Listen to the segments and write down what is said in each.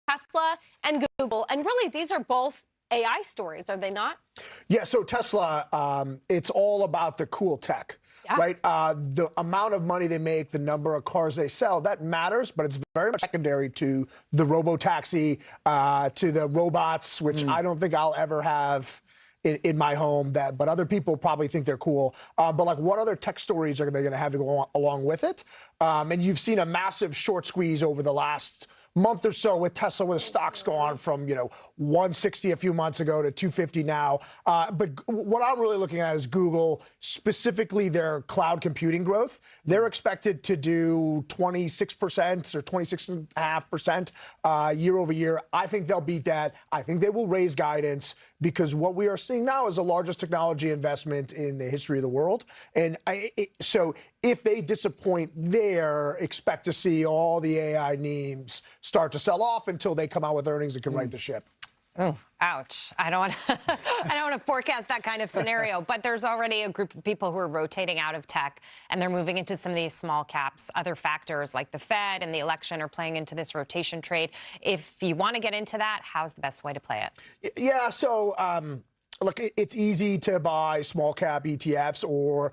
Tesla and Google. And really, these are both AI stories, are they not? Yeah, so Tesla, it's all about the cool tech, right? The amount of money they make, the number of cars they sell, that matters, but it's very much secondary to the robo-taxi, to the robots, which I don't think I'll ever have in my home, but other people probably think they're cool. But like, what other tech stories are they going to have to go along with it? And you've seen a massive short squeeze over the last month or so with Tesla, where the stock's gone from 160 a few months ago to 250 now. But what I'm really looking at is Google, specifically their cloud computing growth. They're expected to do 26% or 26.5% year over year. I think they'll beat that. I think they will raise guidance, because what we are seeing now is the largest technology investment in the history of the world. And so if they disappoint there, expect to see all the AI names start to sell off until they come out with earnings and can right the ship. Oh, ouch. I don't want to forecast that kind of scenario, but there's already a group of people who are rotating out of tech, and they're moving into some of these small caps. Other factors like the Fed and the election are playing into this rotation trade. If you want to get into that, how's the best way to play it? Yeah, so look, it's easy to buy small cap ETFs, or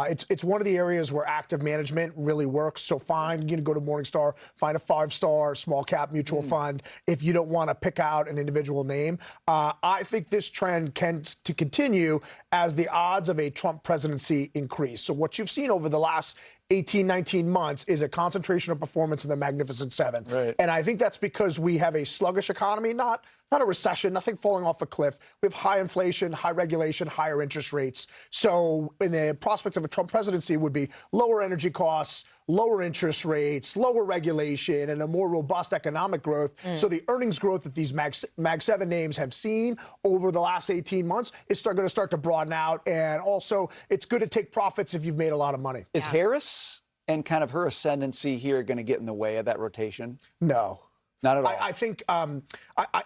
it's one of the areas where active management really works. So fine, go to Morningstar, find a 5-star small cap mutual fund if you don't want to pick out an individual name. I think this trend can continue as the odds of a Trump presidency increase. So what you've seen over the last 18, 19 months is a concentration of performance in the Magnificent Seven. Right. And I think that's because we have a sluggish economy, not a recession, nothing falling off a cliff. We have high inflation, high regulation, higher interest rates. So in the prospects of a Trump presidency would be lower energy costs, lower interest rates, lower regulation, and a more robust economic growth. So the earnings growth that these Mag 7 names have seen over the last 18 months is going to start to broaden out. And also, it's good to take profits if you've made a lot of money. Is Harris and kind of her ascendancy here going to get in the way of that rotation? No. Not at all.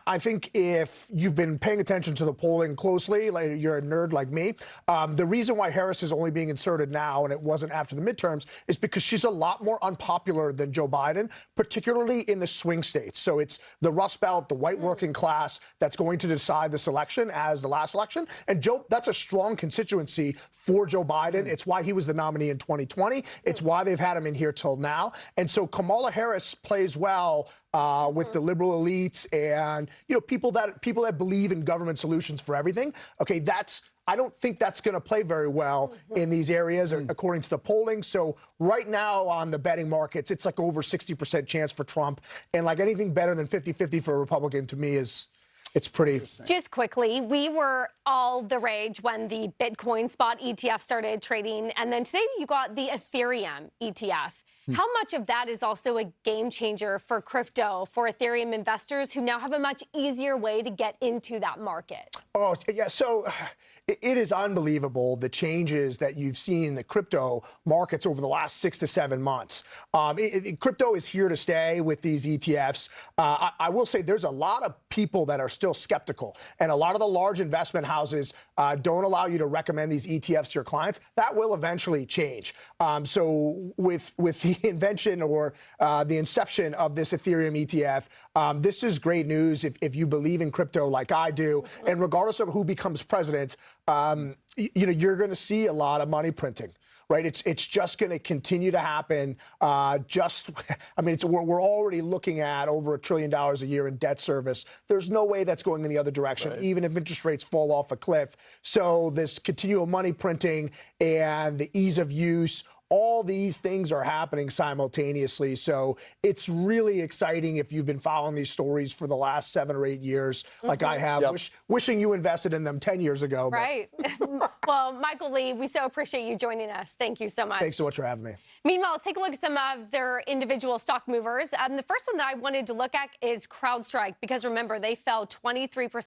I think if you've been paying attention to the polling closely, like you're a nerd like me, the reason why Harris is only being inserted now and it wasn't after the midterms is because she's a lot more unpopular than Joe Biden, particularly in the swing states. So it's the Rust Belt, the white working class that's going to decide this election as the last election. And that's a strong constituency for Joe Biden. It's why he was the nominee in 2020. It's why they've had him in here till now. And so Kamala Harris plays well with the liberal elites and people that believe in government solutions for everything. Okay, I don't think that's going to play very well in these areas, according to the polling. So right now on the betting markets, it's like over 60% chance for Trump, and like anything better than 50-50 for a Republican to me it's pretty. Just quickly, we were all the rage when the Bitcoin spot ETF started trading, and then today you got the Ethereum ETF. How much of that is also a game changer for crypto, for Ethereum investors who now have a much easier way to get into that market? Oh, yeah. So it is unbelievable, the changes that you've seen in the crypto markets over the last 6 to 7 months. Crypto is here to stay with these ETFs. I will say there's a lot of people that are still skeptical, and a lot of the large investment houses don't allow you to recommend these ETFs to your clients. That will eventually change. So with the invention or the inception of this Ethereum ETF, this is great news if you believe in crypto like I do. And regardless of who becomes president, you're going to see a lot of money printing. Right, it's just going to continue to happen. We're already looking at over $1 trillion a year in debt service. There's no way that's going in the other direction, even if interest rates fall off a cliff. So this continual money printing and the ease of use, all these things are happening simultaneously. So it's really exciting if you've been following these stories for the last 7 or 8 years, like I have, wishing you invested in them 10 years ago. Right. Well, Michael Lee, we so appreciate you joining us. Thank you so much. Thanks so much for having me. Meanwhile, let's take a look at some of their individual stock movers. The first one that I wanted to look at is CrowdStrike, because remember, they fell 23%.